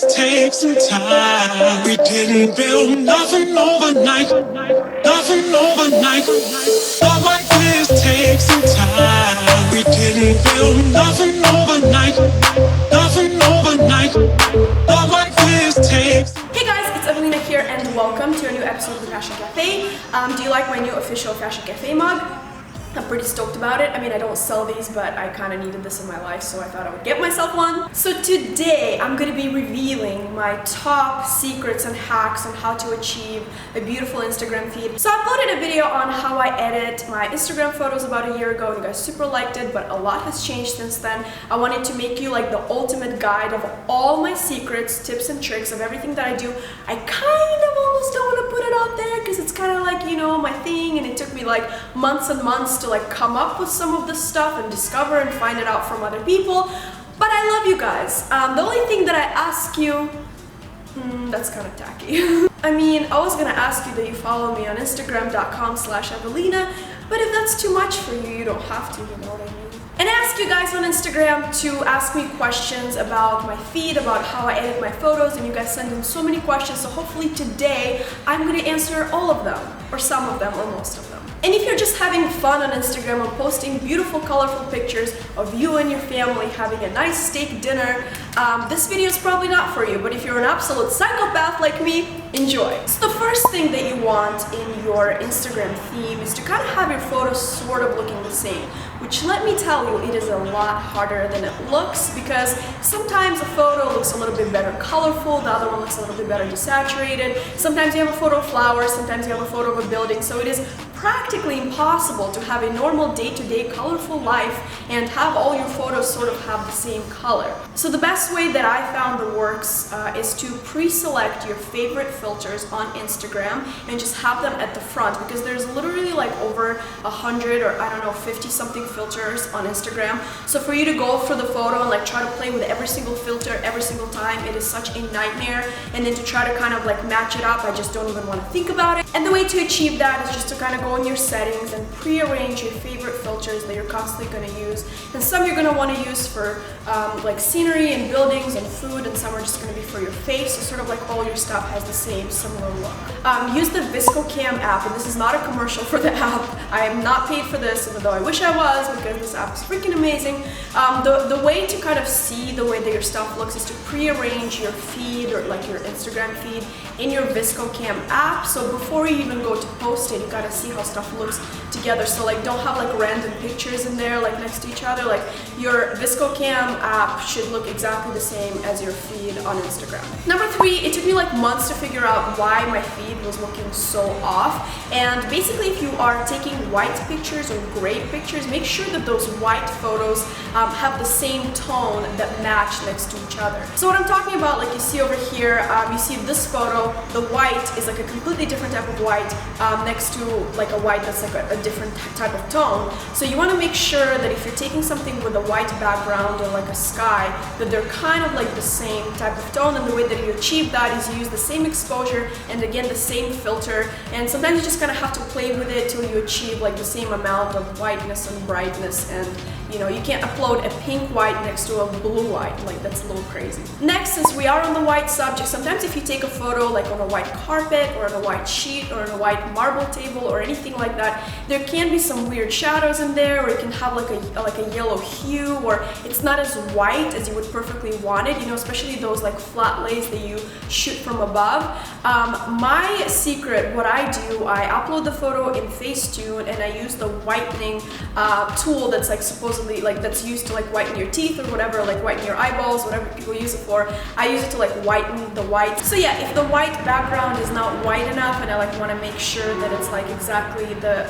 this take some time. We didn't build nothing overnight. Nothing overnight. Love like this takes some time. We didn't build nothing overnight. Nothing overnight. Love like this takes. Hey guys, it's Evelina here and welcome to a new episode of the Fashion Cafe. Do you like my new official Fashion Cafe mug? I'm pretty stoked about it. I mean, I don't sell these, but I kind of needed this in my life, so I thought I would get myself one. So today, I'm going to be revealing my top secrets and hacks on how to achieve a beautiful Instagram feed. So I uploaded a video on how I edit my Instagram photos about a year ago, and you guys super liked it, but a lot has changed since then. I wanted to make you like the ultimate guide of all my secrets, tips, and tricks of everything that I do. I kind of almost don't want to put it out there because it's kind of like, you know, my thing, and it took me like months and months to like come up with some of this stuff and discover and find it out from other people. But I love you guys. The only thing that I ask you, that's kind of tacky. I mean, I was gonna ask you that you follow me on Instagram.com/Evelina, but if that's too much for you, you don't have to, you know what I mean? And I ask you guys on Instagram to ask me questions about my feed, about how I edit my photos, and you guys send in so many questions, so hopefully today I'm gonna answer all of them, or some of them, or most of them. And if you're just having fun on Instagram and posting beautiful, colorful pictures of you and your family having a nice steak dinner, this video is probably not for you, but if you're an absolute psychopath like me, enjoy. So the first thing that you want in your Instagram theme is to kind of have your photos sort of looking the same, which let me tell you, it is a lot harder than it looks because sometimes a photo looks a little bit better colorful, the other one looks a little bit better desaturated, sometimes you have a photo of flowers, sometimes you have a photo of a building, so it is practically impossible to have a normal day-to-day colorful life and have all your photos sort of have the same color. So the best way that I found that works is to pre-select your favorite filters on Instagram and just have them at the front, because there's literally like over 100 or I don't know 50 something filters on Instagram. So for you to go for the photo and like try to play with every single filter every single time, it is such a nightmare. And then to try to kind of like match it up, I just don't even want to think about it. And the way to achieve that is just to kind of go in your settings and pre-arrange your favorite filters that you're constantly going to use. And some you're going to want to use for like scenery and buildings and food, and some are just going to be for your face, so sort of like all your stuff has the same similar look. Use the VSCO app, and this is not a commercial for the app. I am not paid for this, even though I wish I was, because this app is freaking amazing. The way to kind of see the way that your stuff looks is to pre-arrange your feed, or like your Instagram feed, in your VSCO app. So before you even go to post it, you gotta see how stuff looks together. So like don't have like random pictures in there like next to each other. Like your VSCO app should look exactly the same as your feed on Instagram. Number 3, it took me like months to figure out why my feed was looking so off. And basically, if you are taking white pictures or gray pictures, make sure that those white photos have the same tone that match next to each other. So what I'm talking about, like you see over here, you see this photo, the white is like a completely different type of white next to like a white that's like a different type of tone. So you want to make sure that if you're taking something with a white background or like a sky, that they're kind of like the same type of tone, and the way that you achieve that is you use the same exposure and again the same filter, and sometimes you just kind of have to play with it till you achieve like the same amount of whiteness and brightness. And you know, you can't upload a pink white next to a blue white, like that's a little crazy. Next, since we are on the white subject, sometimes if you take a photo like on a white carpet or on a white sheet or on a white marble table or anything like that, there can be some weird shadows in there, or it can have like a yellow hue, or it's not as white as you would perfectly want it, you know, especially those like flat lays that you shoot from above. My secret, what I do, I upload the photo in Facetune and I use the whitening tool that's like supposedly like that's used to like whiten your teeth or whatever, like whiten your eyeballs, whatever people use it for. I use it to like whiten the white. So yeah, if the white background is not white enough and I like want to make sure that it's like exactly the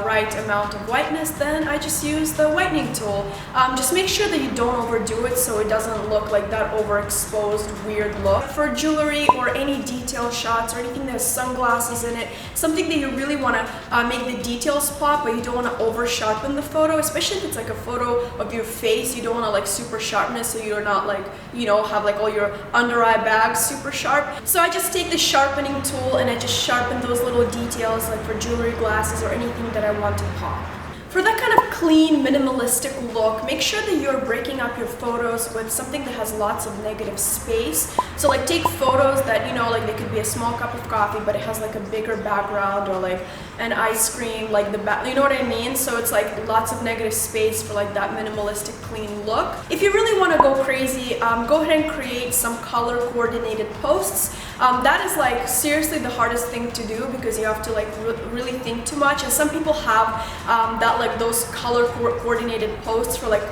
right amount of whiteness, then I just use the whitening tool. Just make sure that you don't overdo it so it doesn't look like that overexposed weird look. For jewelry or any detail shots or anything that has sunglasses in it, something that you really want to make the details pop, but you don't want to over sharpen the photo, especially if it's like a photo of your face. You don't want to like super sharpen it so you're not like, you know, have like all your under eye bags super sharp. So I just take the sharpening tool and I just sharpen those little details, like for jewelry, glasses, or anything that I want to pop. For that kind of clean, minimalistic look, make sure that you're breaking up your photos with something that has lots of negative space. So like take photos that, you know, like they could be a small cup of coffee, but it has like a bigger background, or like an ice cream, like the back, you know what I mean? So it's like lots of negative space for like that minimalistic, clean look. If you really want to go crazy, go ahead and create some color coordinated posts. That is like seriously the hardest thing to do, because you have to like really think too much, and some people have that like those color coordinated posts for like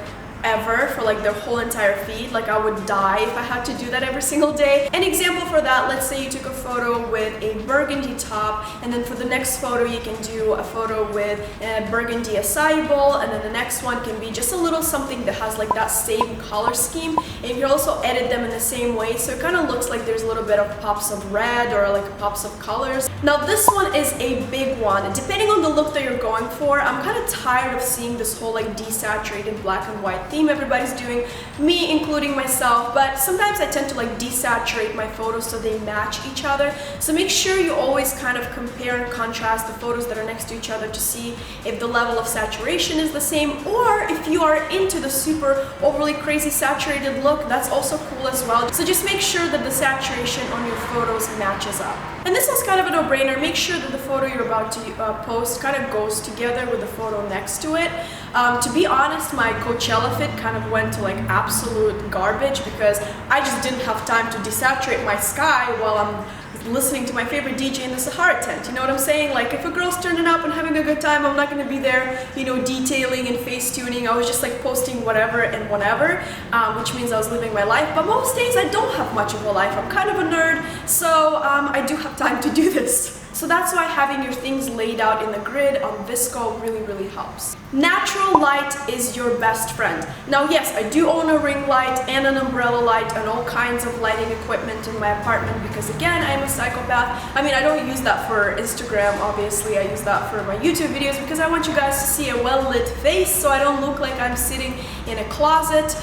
ever, for like their whole entire feed. Like I would die if I had to do that every single day. An example for that, let's say you took a photo with a burgundy top, and then for the next photo you can do a photo with a burgundy acai bowl, and then the next one can be just a little something that has like that same color scheme, and you can also edit them in the same way, so it kind of looks like there's a little bit of pops of red or like pops of colors. Now this one is a big one. Depending on the look that you're going for, I'm kind of tired of seeing this whole like desaturated black and white theme everybody's doing, me including myself, but sometimes I tend to like desaturate my photos so they match each other. So make sure you always kind of compare and contrast the photos that are next to each other to see if the level of saturation is the same, or if you are into the super overly crazy saturated look, that's also cool as well. So just make sure that the saturation on your photos matches up. And this is kind of a no-brainer. Make sure that the photo you're about to post kind of goes together with the photo next to it. To be honest, my Coachella fit kind of went to like absolute garbage because I just didn't have time to desaturate my sky while I'm listening to my favorite DJ in the Sahara tent. You know what I'm saying? Like if a girl's turning up and having a good time, I'm not going to be there, you know, detailing and face tuning. I was just like posting whatever and whenever, which means I was living my life. But most days I don't have much of a life. I'm kind of a nerd, so I do have time to do this. So that's why having your things laid out in the grid on VSCO really helps. Natural light is your best friend. Now yes, I do own a ring light and an umbrella light and all kinds of lighting equipment in my apartment because again, I'm a psychopath. I mean, I don't use that for Instagram, obviously. I use that for my YouTube videos because I want you guys to see a well-lit face so I don't look like I'm sitting in a closet.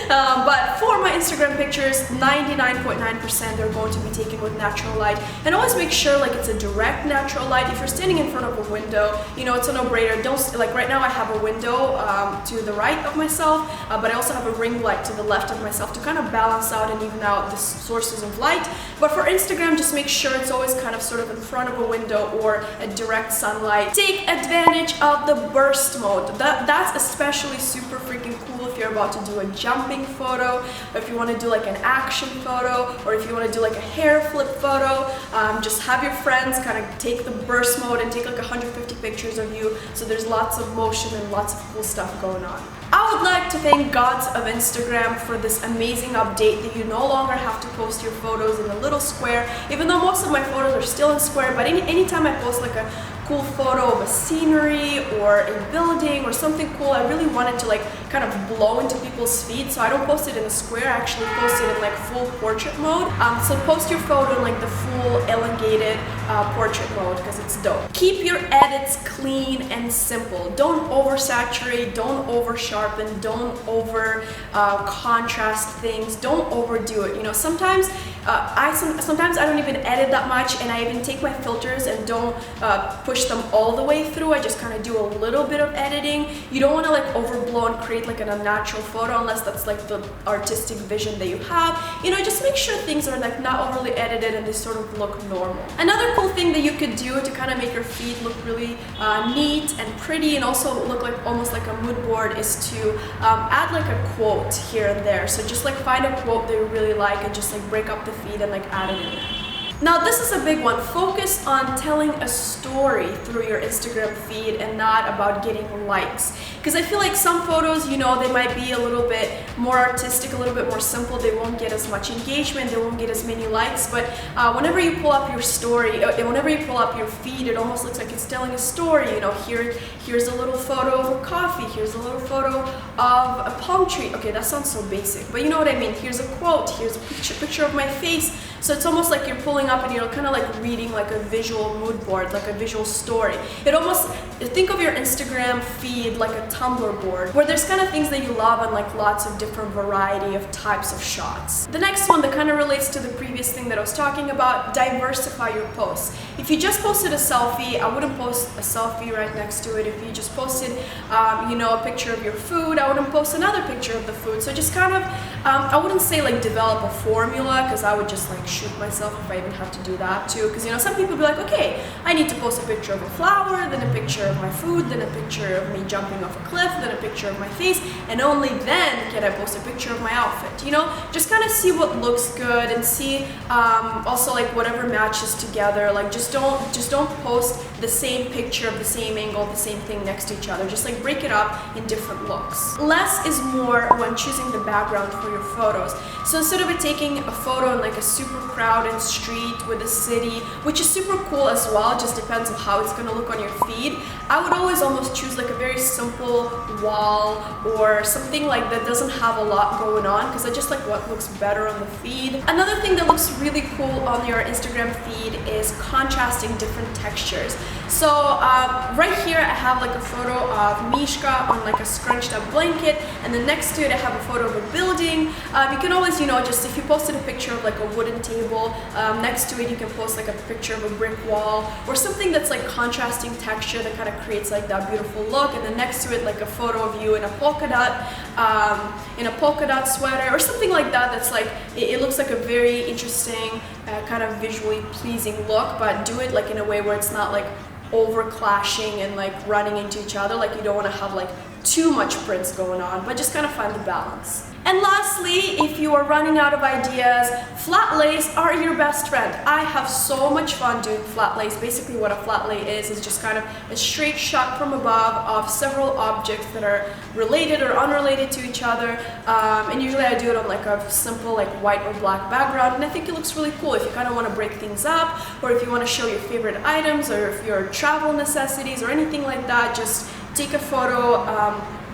But for my Instagram pictures, 99.9% they're going to be taken with natural light. And always make sure like it's a direct natural light. If you're standing in front of a window, you know, it's a no-brainer. Don't, like right now I have a window to the right of myself, but I also have a ring light to the left of myself to kind of balance out and even out the sources of light. But for Instagram, just make sure it's always kind of sort of in front of a window or a direct sunlight. Take advantage of the burst mode. That's especially super freaking cool if you're about to do a jumping photo, or if you want to do like an action photo, or if you want to do like a hair flip photo. Just have your friends kind of take the burst mode and take like 150 pictures of you, so there's lots of motion and lots of cool stuff going on. I would like to thank gods of Instagram for this amazing update that you no longer have to post your photos in a little square, even though most of my photos are still in square, but anytime I post like a cool photo of a scenery or a building or something cool, I really wanted to like kind of blow into people's feed, so I don't post it in a square, I actually post it in like full portrait mode. So post your photo in like the full elongated portrait mode because it's dope. Keep your edits clean and simple. Don't oversaturate, don't over sharpen, don't over contrast things, don't overdo it. You know, sometimes sometimes I don't even edit that much, and I even take my filters and don't push them all the way through. I just kind of do a little bit of editing. You don't want to like overblow and create like an unnatural photo unless that's like the artistic vision that you have. You know, just make sure things are like not overly edited and they sort of look normal. Another cool thing that you could do to kind of make your feed look really neat and pretty and also look like almost like a mood board is to add like a quote here and there. So just like find a quote that you really like and just like break up the feed and like add it in there. Now this is a big one. Focus on telling a story through your Instagram feed and not about getting likes. Because I feel like some photos, you know, they might be a little bit more artistic, a little bit more simple. They won't get as much engagement, they won't get as many likes. But whenever you pull up your story, whenever you pull up your feed, it almost looks like it's telling a story. You know, here's a little photo of a coffee, here's a little photo of a palm tree. Okay, that sounds so basic, but you know what I mean. Here's a quote, here's a picture of my face. So it's almost like you're pulling up and you're kind of like reading like a visual mood board, like a visual story. It almost, think of your Instagram feed like a Tumblr board, where there's kind of things that you love and like lots of different variety of types of shots. The next one that kind of relates to the previous thing that I was talking about, diversify your posts. If you just posted a selfie, I wouldn't post a selfie right next to it. If you just posted, a picture of your food, I wouldn't post another picture of the food. So just kind of, I wouldn't say like develop a formula, because I would just like shoot myself if I even have to do that too. Because some people be like, okay, I need to post a picture of a flower, then a picture of my food, then a picture of me jumping off a cliff, then a picture of my face, and only then can I post a picture of my outfit. Just kind of see what looks good and see also like whatever matches together. Like just don't post the same picture of the same angle, the same thing next to each other. Just like break it up in different looks. Less is more when choosing the background for your photos. So instead of taking a photo in like a super crowded street with a city, which is super cool as well, just depends on how it's gonna look on your feed, I would always almost choose like a very simple wall or something like that doesn't have a lot going on, because I just like what looks better on the feed. Another thing that looks really cool on your Instagram feed is contrasting different textures. So right here I have like a photo of Mishka on like a scrunched up blanket, and then next to it I have a photo of a building. You can always, just if you posted a picture of like a wooden table, next to it you can post like a picture of a brick wall or something that's like contrasting texture that kind of creates like that beautiful look, and then next to it like a photo of you in a polka dot sweater or something like that. That's like it looks like a very interesting kind of visually pleasing look, but do it like in a way where it's not like over clashing and like running into each other. Like you don't want to have like too much prints going on, but just kind of find the balance. And lastly, if you are running out of ideas, flat lays are your best friend. I have so much fun doing flat lays. Basically what a flat lay is just kind of a straight shot from above of several objects that are related or unrelated to each other. And usually I do it on like a simple like white or black background, and I think it looks really cool if you kind of want to break things up, or if you want to show your favorite items, or if your travel necessities or anything like that. Just take a photo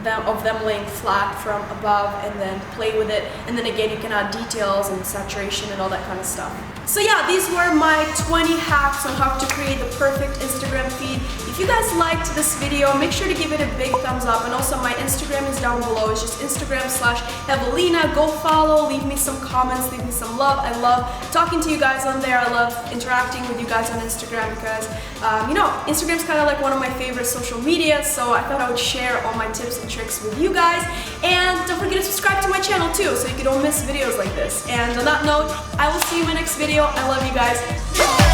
of them laying flat from above and then play with it, and then again you can add details and saturation and all that kind of stuff. So yeah, these were my 20 hacks on how to create the perfect Instagram feed. If you guys liked this video, make sure to give it a big thumbs up, and also my Instagram is down below. It's just Instagram/Evelina. Go follow, leave me some comments, leave me some love. I love talking to you guys on there. I love interacting with you guys on Instagram because, Instagram's kind of like one of my favorite social media, so I thought I would share all my tips and tricks with you guys. And don't forget to subscribe to my channel too, so you don't miss videos like this. And on that note, I will see you in my next video. I love you guys.